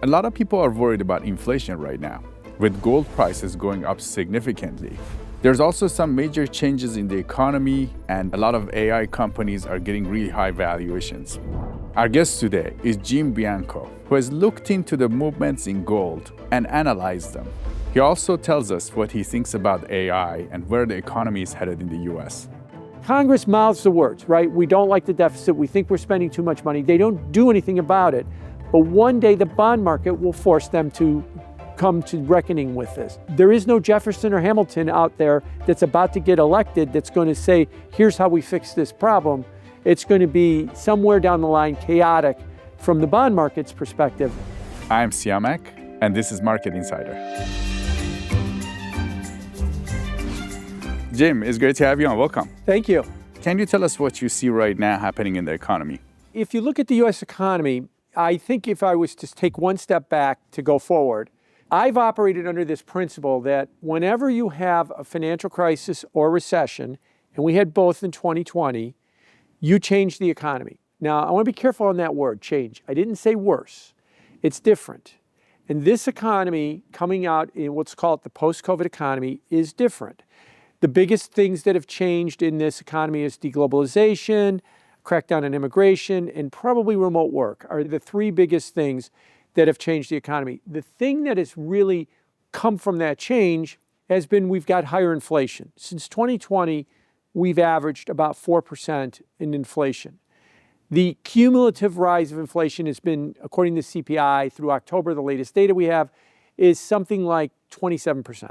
A lot of people are worried about inflation right now, with gold prices going up significantly. There's also some major changes in the economy, and a lot of AI companies are getting really high valuations. Our guest today is Bianco, who has looked into the movements in gold and analyzed them. He also tells us what he thinks about AI and where the economy is headed in the US. Congress mouths the words, right? We don't like the deficit. We think we're spending too much money. They don't do anything about it. But one day the bond market will force them to come to reckoning with this. There is no Jefferson or Hamilton out there that's about to get elected that's going to say, here's how we fix this problem. It's going to be somewhere down the line chaotic from the bond market's perspective. I'm Siamak, and this is Market Insider. Jim, it's great to have you on. Welcome. Thank you. Can you tell us what you see right now happening in the economy? If you look at the U.S. economy, I think if I was to take one step back to go forward, I've operated under this principle that whenever you have a financial crisis or recession, and we had both in 2020, you change the economy. Now, I want to be careful on that word, change. I didn't say worse. It's different. And this economy coming out in what's called the post-COVID economy is different. The biggest things that have changed in this economy is deglobalization, crackdown on immigration, and probably remote work are the three biggest things that have changed the economy. The thing that has really come from that change has been we've got higher inflation. Since 2020, we've averaged about 4% in inflation. The cumulative rise of inflation has been, according to CPI, through October, the latest data we have, is something like 27%.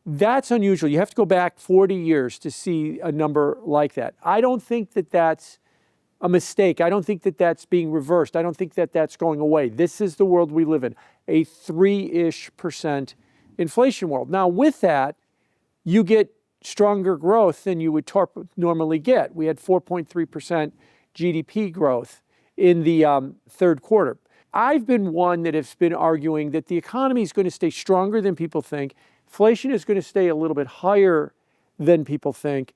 That's unusual. You have to go back 40 years to see a number like that. I don't think that that's a mistake. I don't think that that's being reversed. I don't think that that's going away. This is the world we live in, a 3-ish% inflation world. Now, with that, you get stronger growth than you would normally get. We had 4.3% GDP growth in the third quarter. I've been one that has been arguing that the economy is going to stay stronger than people think. Inflation is going to stay a little bit higher than people think.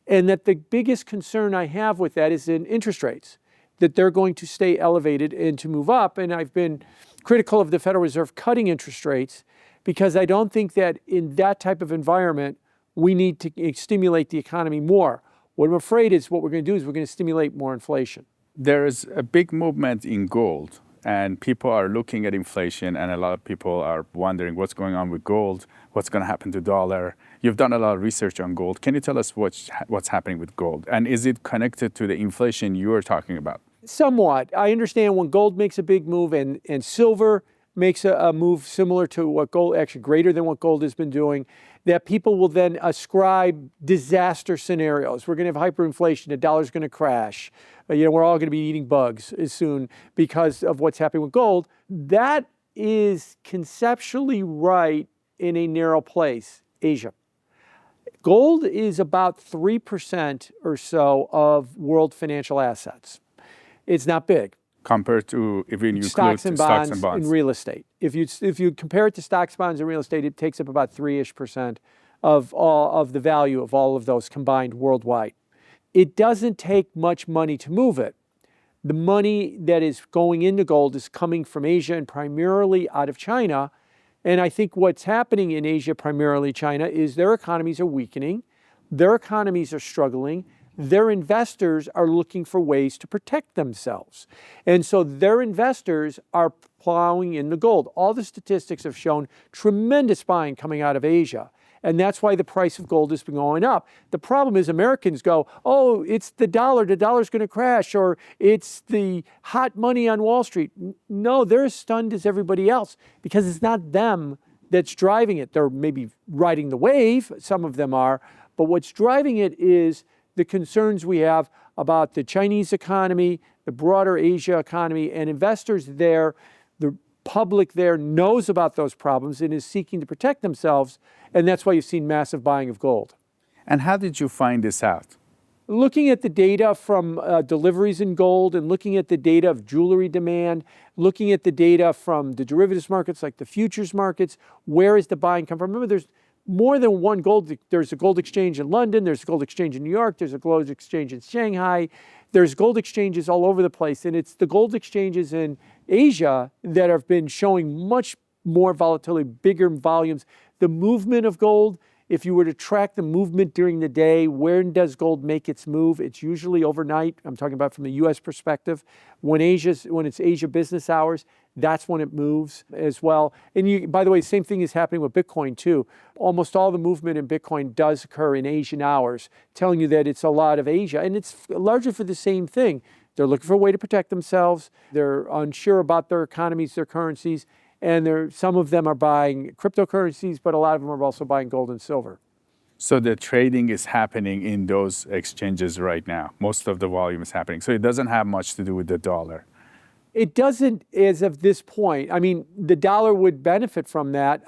And that the biggest concern I have with that is in interest rates, that they're going to stay elevated and to move up. And I've been critical of the Federal Reserve cutting interest rates because I don't think that in that type of environment, we need to stimulate the economy more. What I'm afraid is what we're going to do is we're going to stimulate more inflation. There is a big movement in gold, and people are looking at inflation, and a lot of people are wondering what's going on with gold, what's going to happen to the dollar. You've done a lot of research on gold. Can you tell us what's happening with gold? And is it connected to the inflation you are talking about? Somewhat. I understand when gold makes a big move and silver makes a move similar to what gold, actually greater than what gold has been doing, that people will then ascribe disaster scenarios. We're going to have hyperinflation, the dollar's going to crash. We're all going to be eating bugs soon because of what's happening with gold. That is conceptually right in a narrow place, Asia. Gold is about 3% or so of world financial assets. It's not big. Compared to if you include stocks and bonds and real estate. If you compare it to stocks, bonds, and real estate, it takes up about 3-ish% of all of the value of all of those combined worldwide. It doesn't take much money to move it. The money that is going into gold is coming from Asia and primarily out of China. And I think what's happening in Asia, primarily China, is their economies are weakening, their economies are struggling, their investors are looking for ways to protect themselves. And so their investors are plowing in the gold. All the statistics have shown tremendous buying coming out of Asia. And that's why the price of gold has been going up. The problem is Americans go, oh, it's the dollar's going to crash, or it's the hot money on Wall Street. No, they're as stunned as everybody else because it's not them that's driving it. They're maybe riding the wave, some of them are, but what's driving it is the concerns we have about the Chinese economy, the broader Asia economy, and investors there, the public there knows about those problems and is seeking to protect themselves, and that's why you've seen massive buying of gold. And how did you find this out? Looking at the data from deliveries in gold and looking at the data of jewelry demand, looking at the data from the derivatives markets like the futures markets, where is the buying come from? Remember, there's more than one gold. There's a gold exchange in London, there's a gold exchange in New York, there's a gold exchange in Shanghai. There's gold exchanges all over the place, and it's the gold exchanges in Asia that have been showing much more volatility, bigger volumes. The movement of gold, if you were to track the movement during the day, where does gold make its move? It's usually overnight. I'm talking about from the U.S. perspective. When it's Asia business hours, that's when it moves as well. And by the way, same thing is happening with Bitcoin too. Almost all the movement in Bitcoin does occur in Asian hours, telling you that it's a lot of Asia. And it's largely for the same thing. They're looking for a way to protect themselves. They're unsure about their economies, their currencies. And some of them are buying cryptocurrencies, but a lot of them are also buying gold and silver. So the trading is happening in those exchanges right now. Most of the volume is happening. So it doesn't have much to do with the dollar. It doesn't as of this point. I mean, the dollar would benefit from that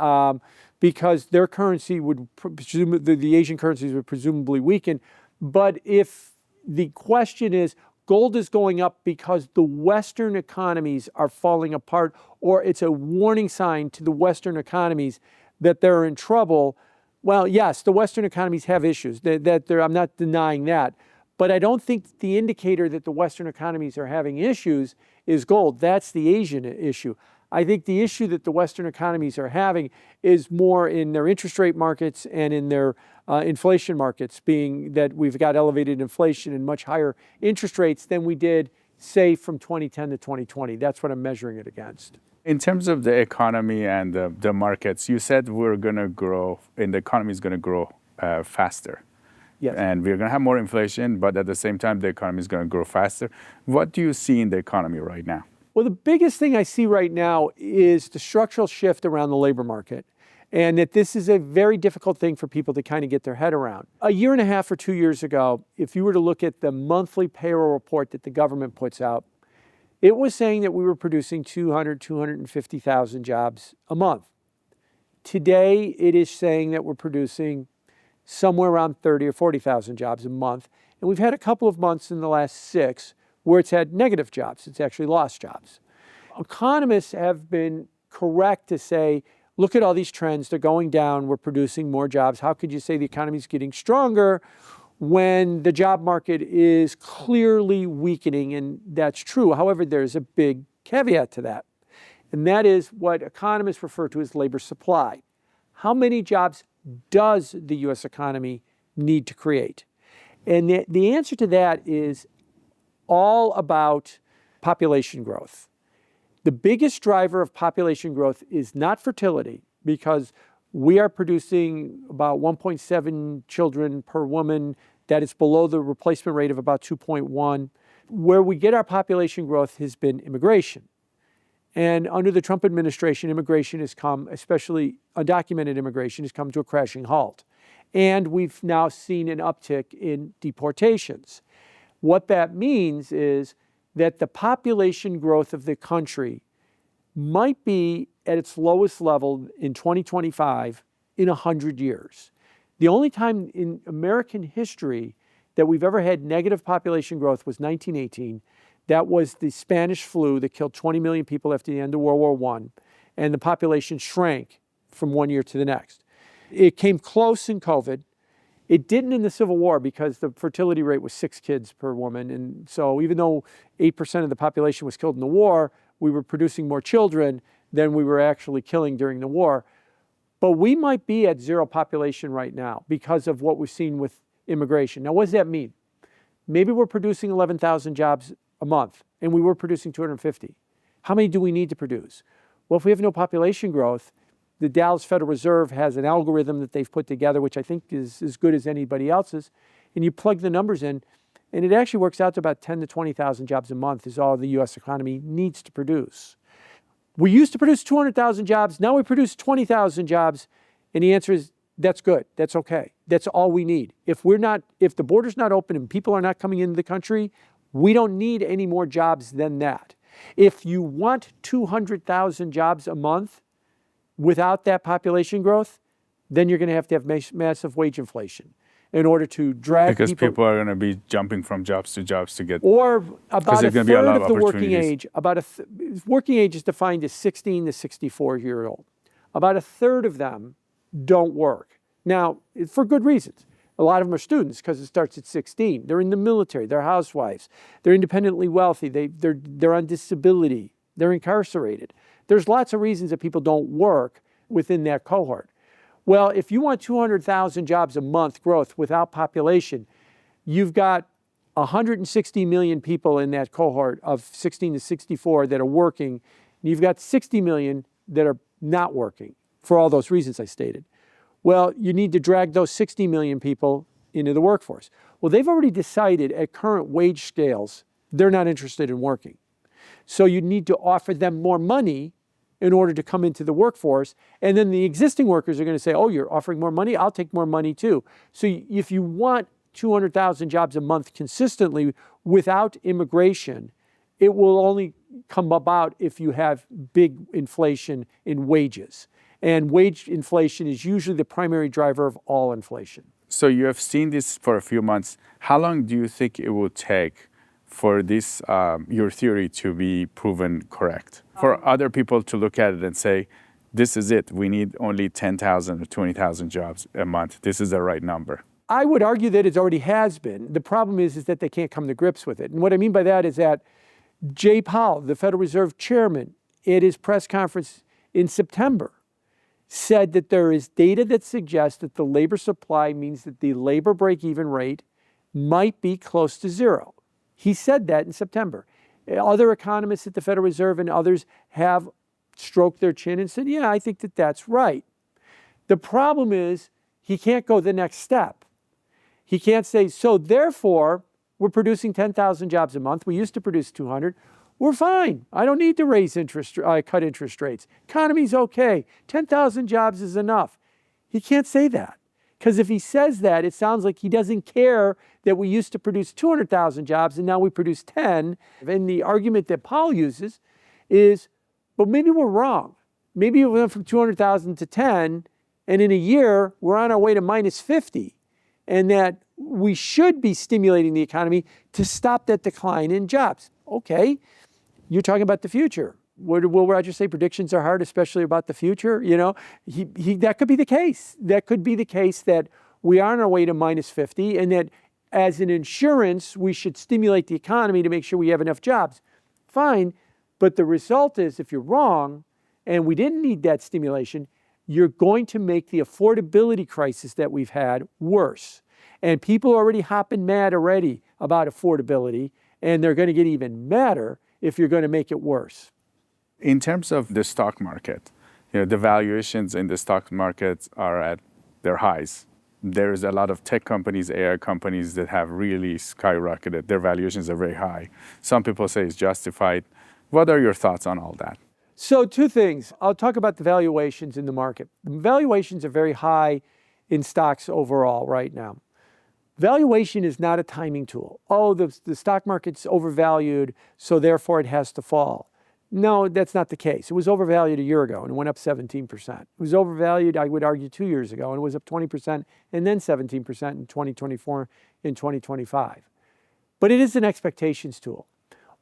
because their currency would, the Asian currencies would presumably weaken. But if the question is, gold is going up because the Western economies are falling apart, or it's a warning sign to the Western economies that they're in trouble. Well, yes, the Western economies have issues. I'm not denying that. But I don't think the indicator that the Western economies are having issues is gold. That's the Asian issue. I think the issue that the Western economies are having is more in their interest rate markets and in their inflation markets, being that we've got elevated inflation and much higher interest rates than we did, say, from 2010 to 2020. That's what I'm measuring it against. In terms of the economy and the markets, you said we're going to grow, and the economy is going to grow faster. Yes. And we're going to have more inflation, but at the same time, the economy is going to grow faster. What do you see in the economy right now? Well, the biggest thing I see right now is the structural shift around the labor market, and that this is a very difficult thing for people to kind of get their head around. A year and a half or 2 years ago, if you were to look at the monthly payroll report that the government puts out, it was saying that we were producing 250,000 jobs a month. Today, it is saying that we're producing somewhere around 30 or 40,000 jobs a month. And we've had a couple of months in the last 6 where it's had negative jobs. It's actually lost jobs. Economists have been correct to say, look at all these trends. They're going down. We're producing more jobs. How could you say the economy is getting stronger when the job market is clearly weakening? And that's true. However, there's a big caveat to that. And that is what economists refer to as labor supply. How many jobs does the U.S. economy need to create? And the answer to that is all about population growth. The biggest driver of population growth is not fertility, because we are producing about 1.7 children per woman. That is below the replacement rate of about 2.1. Where we get our population growth has been immigration. And under the Trump administration, immigration has come, especially undocumented immigration, has come to a crashing halt. And we've now seen an uptick in deportations. What that means is that the population growth of the country might be at its lowest level in 2025 in 100 years. The only time in American history that we've ever had negative population growth was 1918. That was the Spanish flu that killed 20 million people after the end of World War I, and the population shrank from one year to the next. It came close in COVID. It didn't in the Civil War because the fertility rate was 6 kids per woman. And so even though 8% of the population was killed in the war, we were producing more children than we were actually killing during the war. But we might be at zero population right now because of what we've seen with immigration. Now, what does that mean? Maybe we're producing 11,000 jobs a month, and we were producing 250. How many do we need to produce? Well, if we have no population growth, the Dallas Federal Reserve has an algorithm that they've put together, which I think is as good as anybody else's, and you plug the numbers in, and it actually works out to about 10 to 20,000 jobs a month is all the U.S. economy needs to produce. We used to produce 200,000 jobs. Now we produce 20,000 jobs, and the answer is that's good. That's okay. That's all we need. If the border's not open and people are not coming into the country, we don't need any more jobs than that. If you want 200,000 jobs a month without that population growth, then you're going to have massive wage inflation in order to drag because people are going to be jumping from jobs to get. Or about a third of the working age. Working age is defined as 16 to 64-year-old. About a third of them don't work. Now, for good reasons. A lot of them are students because it starts at 16. They're in the military. They're housewives. They're independently wealthy. They're on disability. They're incarcerated. There's lots of reasons that people don't work within that cohort. Well, if you want 200,000 jobs a month growth without population, you've got 160 million people in that cohort of 16 to 64 that are working. And you've got 60 million that are not working for all those reasons I stated. Well, you need to drag those 60 million people into the workforce. Well, they've already decided at current wage scales, they're not interested in working. So you need to offer them more money in order to come into the workforce. And then the existing workers are going to say, oh, you're offering more money? I'll take more money too. So if you want 200,000 jobs a month consistently without immigration, it will only come about if you have big inflation in wages. And wage inflation is usually the primary driver of all inflation. So you have seen this for a few months. How long do you think it will take for this, your theory to be proven correct? For other people to look at it and say, this is it, we need only 10,000 or 20,000 jobs a month. This is the right number. I would argue that it already has been. The problem is that they can't come to grips with it. And what I mean by that is that Jay Powell, the Federal Reserve Chairman, at his press conference in September, said that there is data that suggests that the labor supply means that the labor break-even rate might be close to zero. He said that in September. Other economists at the Federal Reserve and others have stroked their chin and said, yeah, I think that that's right. The problem is he can't go the next step. He can't say, so therefore, we're producing 10,000 jobs a month. We used to produce 200. We're fine. I don't need to cut interest rates. Economy's okay. 10,000 jobs is enough. He can't say that. Because if he says that, it sounds like he doesn't care that we used to produce 200,000 jobs and now we produce 10. And the argument that Powell uses is, but maybe we're wrong. Maybe we went from 200,000 to 10, and in a year, we're on our way to minus 50. And that we should be stimulating the economy to stop that decline in jobs. Okay, you're talking about the future. What did Will Rogers say? Predictions are hard, especially about the future. You know, that could be the case. That could be the case that we are on our way to minus 50 and that as an insurance, we should stimulate the economy to make sure we have enough jobs. Fine, but the result is if you're wrong and we didn't need that stimulation, you're going to make the affordability crisis that we've had worse. And people are already hopping mad already about affordability, and they're going to get even madder if you're going to make it worse. In terms of the stock market, the valuations in the stock market are at their highs. There's a lot of tech companies, AI companies that have really skyrocketed. Their valuations are very high. Some people say it's justified. What are your thoughts on all that? So two things. I'll talk about the valuations in the market. The valuations are very high in stocks overall right now. Valuation is not a timing tool. Oh, the stock market's overvalued, so therefore it has to fall. No, that's not the case. It was overvalued a year ago and it went up 17%. It was overvalued, I would argue, 2 years ago and it was up 20% and then 17% in 2024 and 2025. But it is an expectations tool.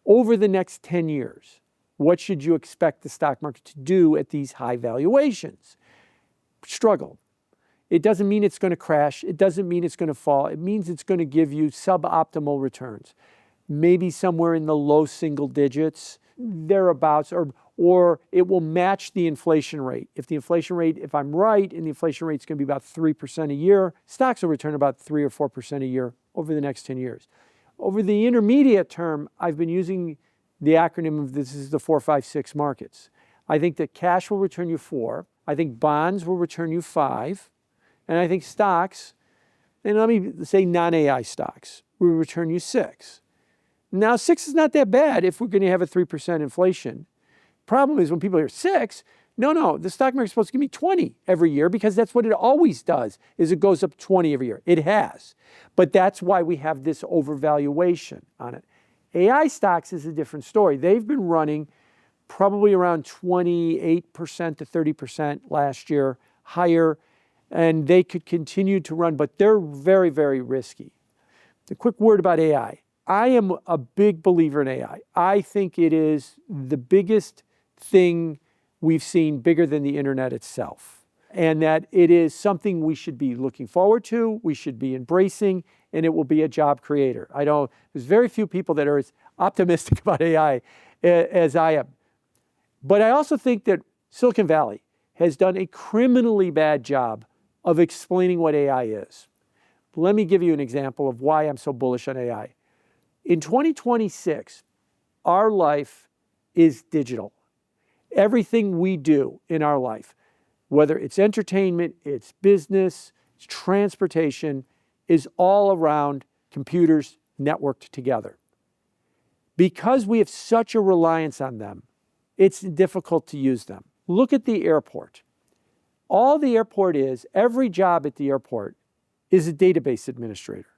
Over the next 10 years, what should you expect the stock market to do at these high valuations? Struggle. It doesn't mean it's going to crash. It doesn't mean it's going to fall. It means it's going to give you suboptimal returns. Maybe somewhere in the low single digits, thereabouts, or it will match the inflation rate. If the inflation rate, if I'm right, and the inflation rate is going to be about 3% a year, stocks will return about 3 or 4% a year over the next 10 years. Over the intermediate term, I've been using the acronym of this is the 4, 5, 6 markets. I think that cash will return you 4. I think bonds will return you 5. And I think stocks, and let me say non-AI stocks, will return you 6. Now, 6 is not that bad if we're going to have a 3% inflation. Problem is when people hear 6, no, the stock market's supposed to give me 20 every year because that's what it always does, is it goes up 20 every year. It has. But that's why we have this overvaluation on it. AI stocks is a different story. They've been running probably around 28% to 30% last year, higher, and they could continue to run, but they're very, very risky. A quick word about AI. I am a big believer in AI. I think it is the biggest thing we've seen, bigger than the internet itself. and that it is something we should be looking forward to, we should be embracing, and it will be a job creator. There's very few people that are as optimistic about AI as I am. But I also think that Silicon Valley has done a criminally bad job of explaining what AI is. Let me give you an example of why I'm so bullish on AI. In 2026, our life is digital. Everything we do in our life, whether it's entertainment, it's business, it's transportation, is all around computers networked together. Because we have such a reliance on them, it's difficult to use them. Look at the airport. All the airport is, every job at the airport is a database administrator.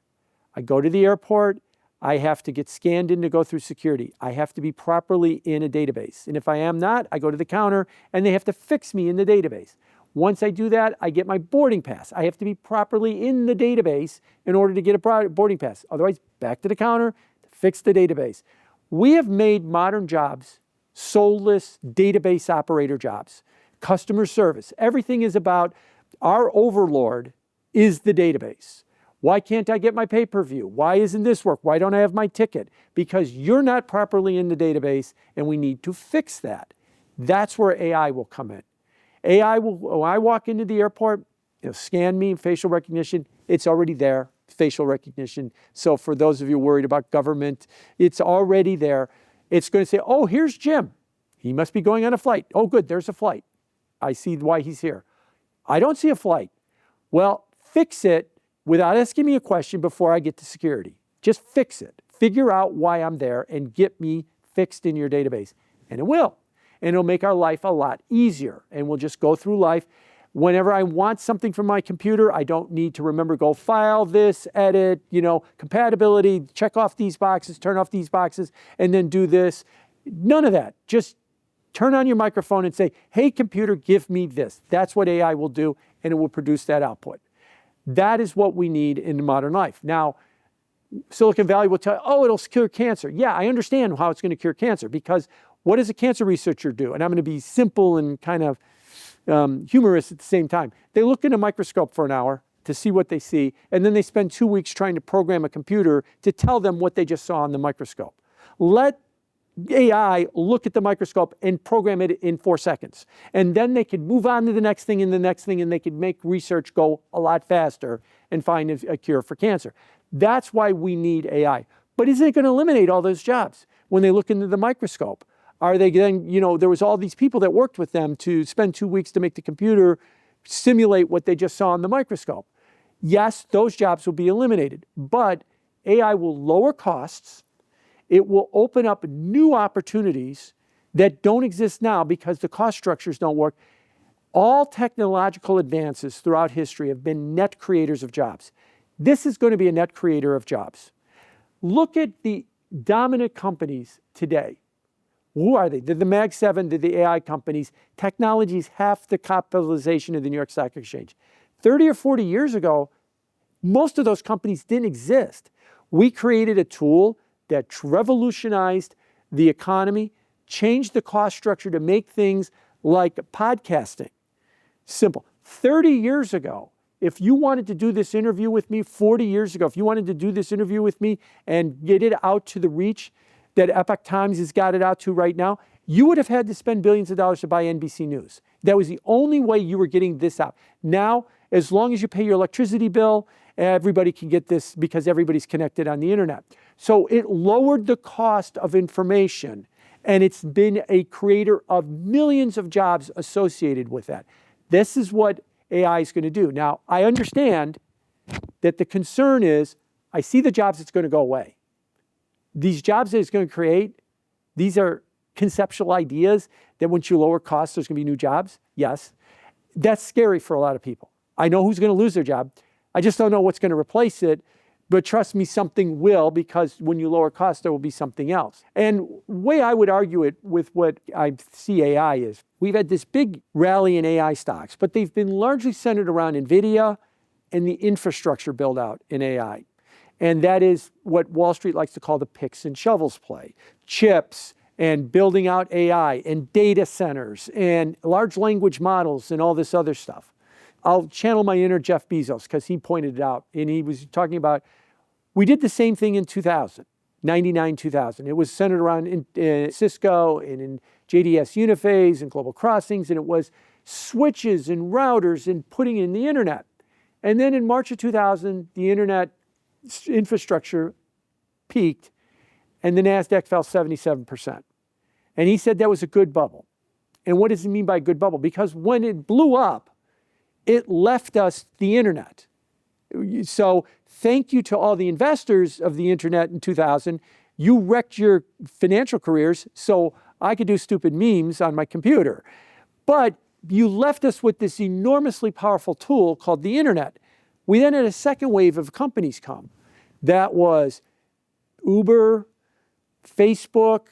I go to the airport, I have to get scanned in to go through security. I have to be properly in a database. And if I am not, I go to the counter and they have to fix me in the database. Once I do that, I get my boarding pass. I have to be properly in the database in order to get a boarding pass. Otherwise, back to the counter to fix the database. We have made modern jobs soulless database operator jobs. Customer service. Everything is about our overlord is the database. Why can't I get my pay-per-view? Why isn't this work? Why don't I have my ticket? Because you're not properly in the database and we need to fix that. That's where AI will come in. AI will, when I walk into the airport, it'll scan me, facial recognition, it's already there, facial recognition. So for those of you worried about government, it's already there. It's going to say, oh, here's Jim. He must be going on a flight. Oh, good, there's a flight. I see why he's here. I don't see a flight. Well, fix it without asking me a question before I get to security. Just fix it. Figure out why I'm there and get me fixed in your database. And it will. And it'll make our life a lot easier. And we'll just go through life. Whenever I want something from my computer, I don't need to remember, go file this, edit, compatibility, check off these boxes, turn off these boxes, and then do this. None of that. Just turn on your microphone and say, hey, computer, give me this. That's what AI will do, and it will produce that output. That is what we need in modern life. Now, Silicon Valley will tell you, oh, it'll cure cancer. Yeah, I understand how it's going to cure cancer, because what does a cancer researcher do? And I'm going to be simple and kind of humorous at the same time. They look in a microscope for an hour to see what they see, and then they spend 2 weeks trying to program a computer to tell them what they just saw on the microscope. Let AI look at the microscope and program it in 4 seconds. And then they could move on to the next thing and the next thing, and they could make research go a lot faster and find a cure for cancer. That's why we need AI. But isn't it going to eliminate all those jobs when they look into the microscope? Are they then, there was all these people that worked with them to spend 2 weeks to make the computer simulate what they just saw on the microscope. Yes, those jobs will be eliminated, but AI will lower costs. It will open up new opportunities that don't exist now because the cost structures don't work. All technological advances throughout history have been net creators of jobs. This is going to be a net creator of jobs. Look at the dominant companies today. Who are they? They're the Mag 7, they're the AI companies. Technology is half the capitalization of the New York Stock Exchange. 30 or 40 years ago, most of those companies didn't exist. We created a tool that revolutionized the economy, changed the cost structure to make things like podcasting simple. 30 years ago, if you wanted to do this interview with me, 40 years ago, if you wanted to do this interview with me and get it out to the reach that Epoch Times has got it out to right now, you would have had to spend billions of dollars to buy NBC News. That was the only way you were getting this out. Now, as long as you pay your electricity bill, everybody can get this because everybody's connected on the internet. So it lowered the cost of information, and it's been a creator of millions of jobs associated with that. This is what AI is going to do. Now, I understand that the concern is, I see the jobs that's going to go away. These jobs that it's going to create, these are conceptual ideas that once you lower costs, there's going to be new jobs. Yes, that's scary for a lot of people. I know who's going to lose their job. I just don't know what's going to replace it. But trust me, something will, because when you lower costs, there will be something else. And the way I would argue it with what I see AI is, we've had this big rally in AI stocks, but they've been largely centered around NVIDIA and the infrastructure build out in AI. And that is what Wall Street likes to call the picks and shovels play. Chips and building out AI and data centers and large language models and all this other stuff. I'll channel my inner Jeff Bezos because he pointed it out. And he was talking about, we did the same thing in 2000, 99, 2000. It was centered around in Cisco and in JDS Uniphase and Global Crossings, and it was switches and routers and putting in the internet. And then in March of 2000, the internet infrastructure peaked and the NASDAQ fell 77%. And he said that was a good bubble. And what does he mean by good bubble? Because when it blew up, it left us the internet. So thank you to all the investors of the internet in 2000. You wrecked your financial careers so I could do stupid memes on my computer. But you left us with this enormously powerful tool called the internet. We then had a second wave of companies come. That was Uber, Facebook,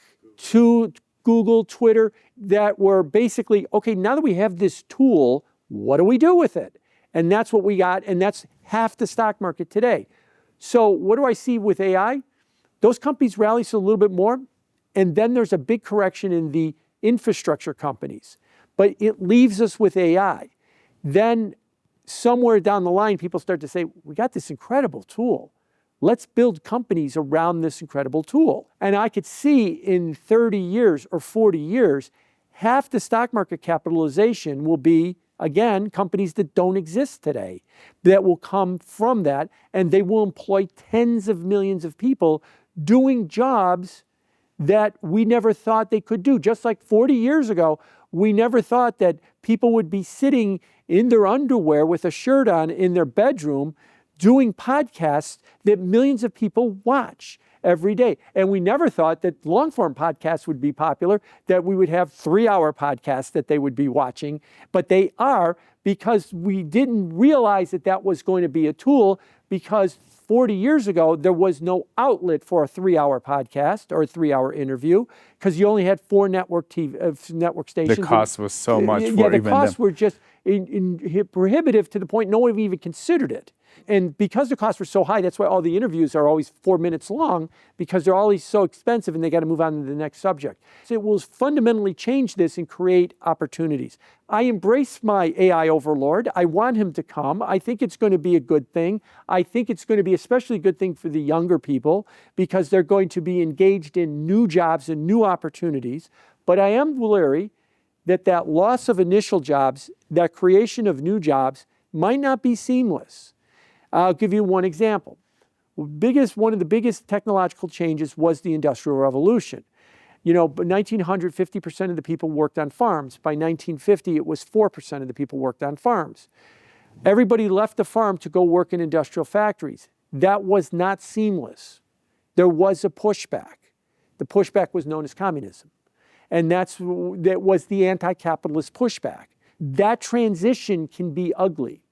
Google, Twitter, that were basically, okay, now that we have this tool, what do we do with it? And that's what we got, and that's half the stock market today. So what do I see with AI? Those companies rally a little bit more, and then there's a big correction in the infrastructure companies. But it leaves us with AI. Then somewhere down the line, people start to say, we got this incredible tool. Let's build companies around this incredible tool. And I could see in 30 years or 40 years, half the stock market capitalization will be, again, companies that don't exist today, that will come from that, and they will employ tens of millions of people doing jobs that we never thought they could do. Just like 40 years ago, we never thought that people would be sitting in their underwear with a shirt on in their bedroom doing podcasts that millions of people watch every day. And we never thought that long-form podcasts would be popular, that we would have 3-hour podcasts that they would be watching. But they are, because we didn't realize that that was going to be a tool, because 40 years ago, there was no outlet for a 3-hour podcast or a 3-hour interview because you only had 4 network stations. The cost was so much for the even costs them. were just prohibitive to the point no one even considered it. And because the costs were so high, that's why all the interviews are always 4 minutes long, because they're always so expensive and they got to move on to the next subject. So it will fundamentally change this and create opportunities. I embrace my AI overlord. I want him to come. I think it's going to be a good thing. I think it's going to be especially a good thing for the younger people because they're going to be engaged in new jobs and new opportunities. But I am wary that loss of initial jobs, that creation of new jobs, might not be seamless. I'll give you one example. One of the biggest technological changes was the Industrial Revolution. You know, by 1900, 50% of the people worked on farms. By 1950, it was 4% of the people worked on farms. Everybody left the farm to go work in industrial factories. That was not seamless. There was a pushback. The pushback was known as communism. And that was the anti-capitalist pushback. That transition can be ugly.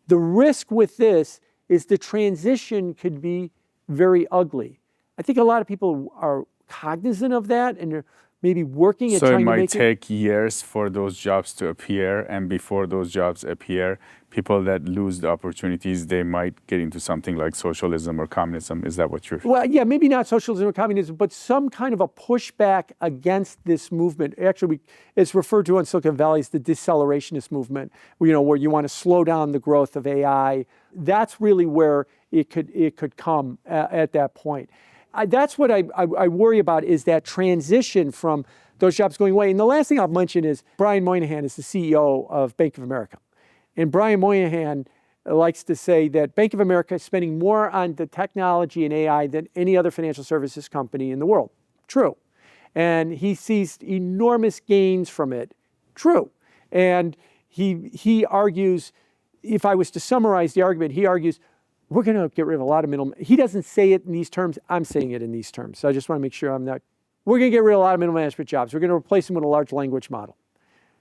The risk with this is the transition could be very ugly. I think a lot of people are cognizant of that and are maybe working at trying to make it. So it might take years for those jobs to appear, and before those jobs appear, people that lose the opportunities, they might get into something like socialism or communism. Is that what you're... Well, yeah, maybe not socialism or communism, but some kind of a pushback against this movement. Actually, it's referred to in Silicon Valley as the decelerationist movement, where you want to slow down the growth of AI. That's really where it could come at that point. That's what I worry about, is that transition from those jobs going away. And the last thing I'll mention is Brian Moynihan is the CEO of Bank of America. And Brian Moynihan likes to say that Bank of America is spending more on the technology and AI than any other financial services company in the world. True. And he sees enormous gains from it. True. And he argues, if I was to summarize the argument, he argues, we're going to get rid of a lot of middle. He doesn't say it in these terms. I'm saying it in these terms. So I just want to make sure I'm not. We're going to get rid of a lot of middle management jobs. We're going to replace them with a large language model.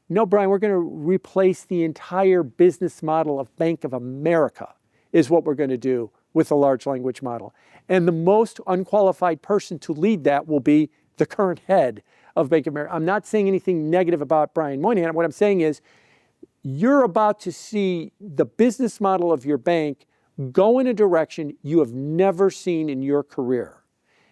No, Brian, we're going to replace the entire business model of Bank of America is what we're going to do with a large language model. And the most unqualified person to lead that will be the current head of Bank of America. I'm not saying anything negative about Brian Moynihan. What I'm saying is you're about to see the business model of your bank go in a direction you have never seen in your career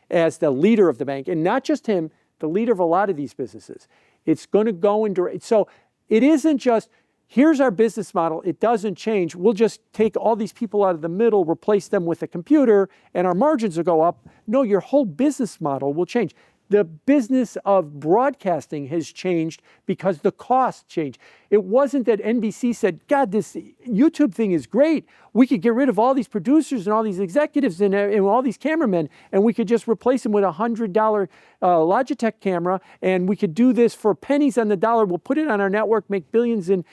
as the leader of the bank. And not just him, the leader of a lot of these businesses. It's going to go in direct. So it isn't just here's our business model. It doesn't change. We'll just take all these people out of the middle, replace them with a computer, and our margins will go up. No, your whole business model will change. The business of broadcasting has changed because the costs changed. It wasn't that NBC said, God, this YouTube thing is great. We could get rid of all these producers and all these executives and all these cameramen, and we could just replace them with a $100 Logitech camera, and we could do this for pennies on the dollar. We'll put it on our network, make billions in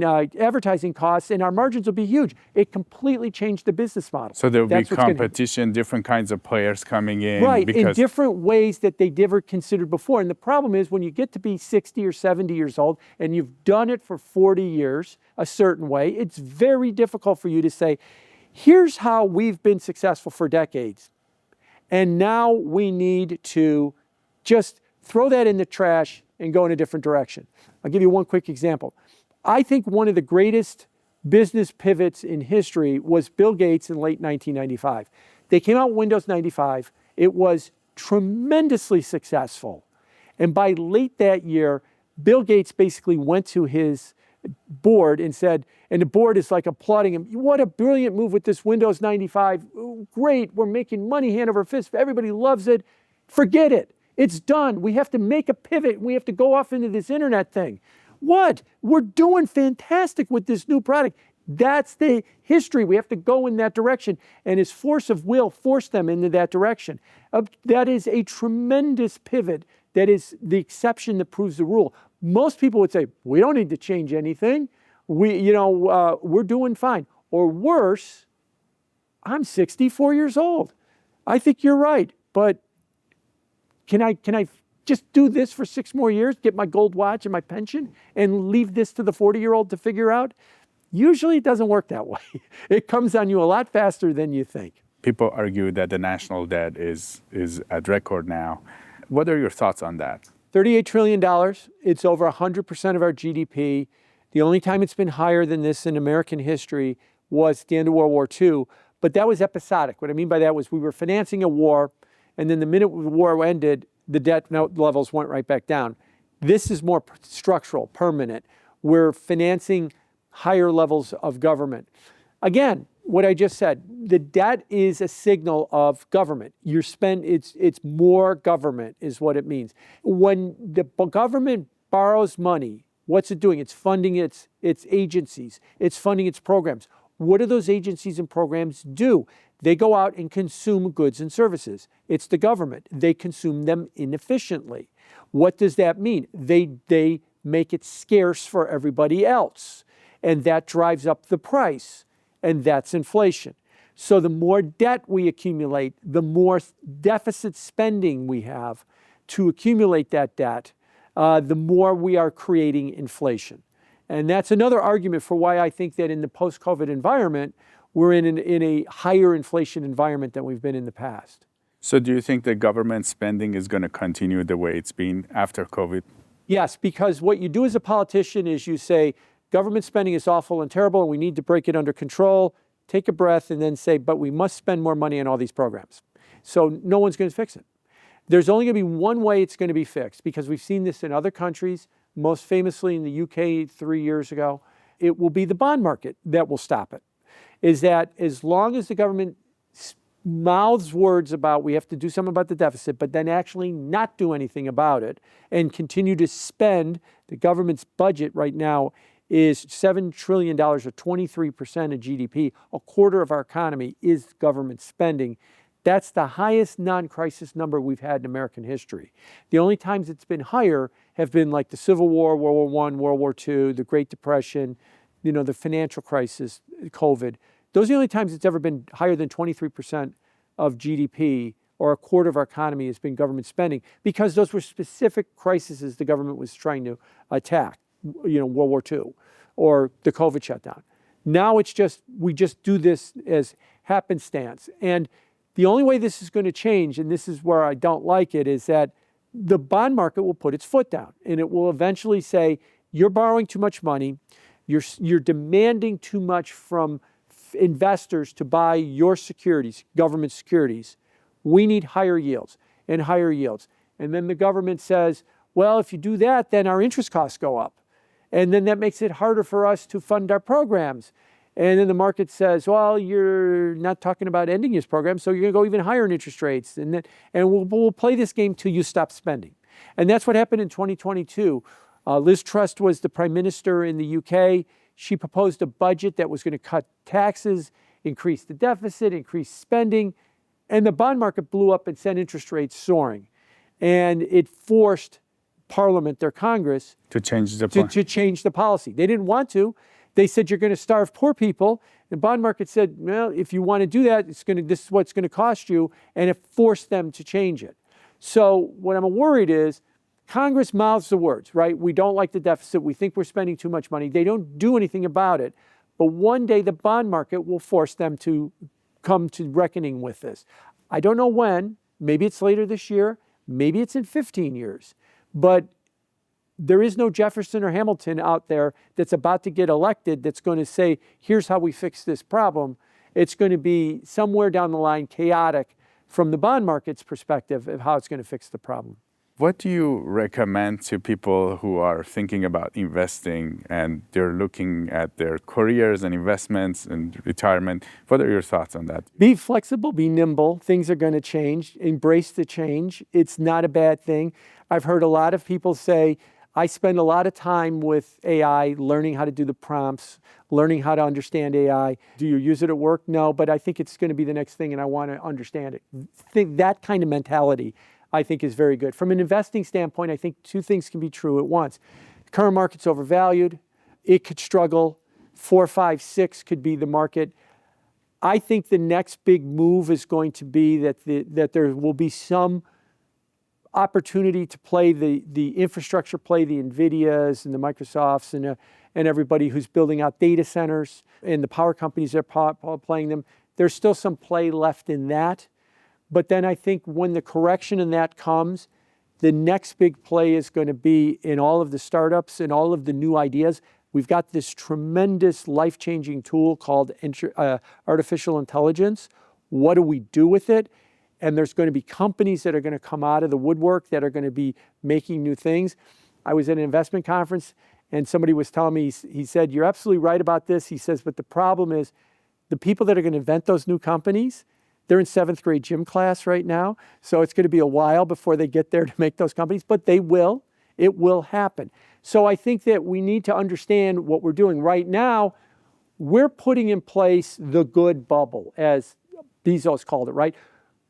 advertising costs, and our margins will be huge. It completely changed the business model. So there will be competition, different kinds of players coming in. Right, in different ways that they never considered before. And the problem is when you get to be 60 or 70 years old and you've done it for 40 years a certain way, it's very difficult for you to say, here's how we've been successful for decades. And now we need to just throw that in the trash and go in a different direction. I'll give you one quick example. I think one of the greatest business pivots in history was Bill Gates in late 1995. They came out with Windows 95. It was tremendously successful. And by late that year, Bill Gates basically went to his board and said, and the board is like applauding him, what a brilliant move with this Windows 95. Great, we're making money hand over fist. Everybody loves it. Forget it. It's done. We have to make a pivot. We have to go off into this internet thing. What? We're doing fantastic with this new product. That's the history. We have to go in that direction. And his force of will forced them into that direction. That is a tremendous pivot. That is the exception that proves the rule. Most people would say, we don't need to change anything. We're doing fine. Or worse, I'm 64 years old. I think you're right. But can I just do this for 6 more years, get my gold watch and my pension, and leave this to the 40-year-old to figure out? Usually it doesn't work that way. It comes on you a lot faster than you think. People argue that the national debt is at record now. What are your thoughts on that? $38 trillion. It's over 100% of our GDP. The only time it's been higher than this in American history was at the end of World War II, but that was episodic. What I mean by that was we were financing a war, and then the minute the war ended, the debt levels went right back down. This is more structural, permanent. We're financing higher levels of government. Again, what I just said, the debt is a signal of government. It's more government is what it means. When the government borrows money, what's it doing? It's funding its agencies. It's funding its programs. What do those agencies and programs do? They go out and consume goods and services. It's the government. They consume them inefficiently. What does that mean? They make it scarce for everybody else. And that drives up the price, and that's inflation. So the more debt we accumulate, the more deficit spending we have to accumulate that debt, the more we are creating inflation. And that's another argument for why I think that in the post-COVID environment, we're in a higher inflation environment than we've been in the past. So do you think that government spending is going to continue the way it's been after COVID? Yes, because what you do as a politician is you say, government spending is awful and terrible, and we need to break it under control. Take a breath and then say, but we must spend more money on all these programs. So no one's going to fix it. There's only going to be one way it's going to be fixed, because we've seen this in other countries, most famously in the UK 3 years ago. It will be the bond market that will stop it. Is that as long as the government mouths words about we have to do something about the deficit, but then actually not do anything about it and continue to spend, the government's budget right now is $7 trillion, or 23% of GDP. A quarter of our economy is government spending. That's the highest non-crisis number we've had in American history. The only times it's been higher have been like the Civil War, World War I, World War II, the Great Depression, the financial crisis, COVID. Those are the only times it's ever been higher than 23% of GDP, or a quarter of our economy has been government spending, because those were specific crises the government was trying to attack. World War II or the COVID shutdown. Now it's just, we just do this as happenstance. And the only way this is going to change, and this is where I don't like it, is that the bond market will put its foot down, and it will eventually say, you're borrowing too much money, you're demanding too much from investors to buy your securities, government securities. We need higher yields and higher yields. And then the government says, well, if you do that, then our interest costs go up. And then that makes it harder for us to fund our programs. And then the market says, well, you're not talking about ending this program, so you're going to go even higher in interest rates. And we'll play this game till you stop spending. And that's what happened in 2022. Liz Truss was the prime minister in the UK. She proposed a budget that was going to cut taxes, increase the deficit, increase spending. And the bond market blew up and sent interest rates soaring. And it forced Parliament, their Congress, to change the to change the policy. They didn't want to. They said, you're going to starve poor people. The bond market said, well, if you want to do that, this is what's going to cost you. And it forced them to change it. So what I'm worried is Congress mouths the words, right? We don't like the deficit. We think we're spending too much money. They don't do anything about it. But one day the bond market will force them to come to reckoning with this. I don't know when. Maybe it's later this year. Maybe it's in 15 years. But there is no Jefferson or Hamilton out there that's about to get elected that's going to say, here's how we fix this problem. It's going to be somewhere down the line chaotic from the bond market's perspective of how it's going to fix the problem. What do you recommend to people who are thinking about investing and they're looking at their careers and investments and retirement? What are your thoughts on that? Be flexible, be nimble. Things are going to change. Embrace the change. It's not a bad thing. I've heard a lot of people say, I spend a lot of time with AI, learning how to do the prompts, learning how to understand AI. Do you use it at work? No, but I think it's going to be the next thing and I want to understand it. That kind of mentality, I think, is very good. From an investing standpoint, I think two things can be true at once. The current market's overvalued. It could struggle. 4, 5, 6 could be the market. I think the next big move is going to be that there will be some opportunity to play the infrastructure play, the NVIDIAs and the Microsofts and everybody who's building out data centers and the power companies that are playing them. There's still some play left in that. But then I think when the correction in that comes, the next big play is going to be in all of the startups and all of the new ideas. We've got this tremendous life-changing tool called artificial intelligence. What do we do with it? And there's going to be companies that are going to come out of the woodwork that are going to be making new things. I was at an investment conference and somebody was telling me, he said, you're absolutely right about this. He says, but the problem is the people that are going to invent those new companies, they're in 7th grade gym class right now. So it's going to be a while before they get there to make those companies, but they will. It will happen. So I think that we need to understand what we're doing right now. We're putting in place the good bubble, as Bezos called it, right?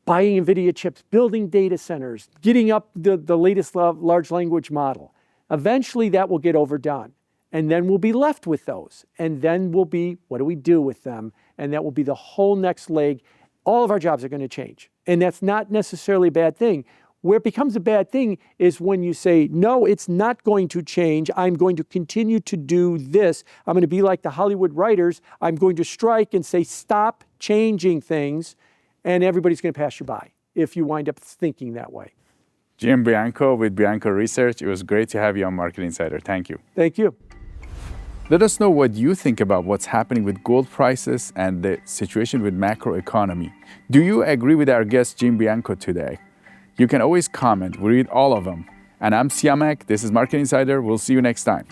Buying NVIDIA chips, building data centers, getting up the latest large language model. Eventually that will get overdone. And then we'll be left with those. And then we'll be, what do we do with them? And that will be the whole next leg. All of our jobs are going to change. And that's not necessarily a bad thing. Where it becomes a bad thing is when you say, no, it's not going to change. I'm going to continue to do this. I'm going to be like the Hollywood writers. I'm going to strike and say, stop changing things. And everybody's going to pass you by if you wind up thinking that way. Jim Bianco with Bianco Research. It was great to have you on Market Insider. Thank you. Thank you. Let us know what you think about what's happening with gold prices and the situation with macroeconomy. Do you agree with our guest Jim Bianco today? You can always comment. We read all of them. And I'm Siamak. This is Market Insider. We'll see you next time.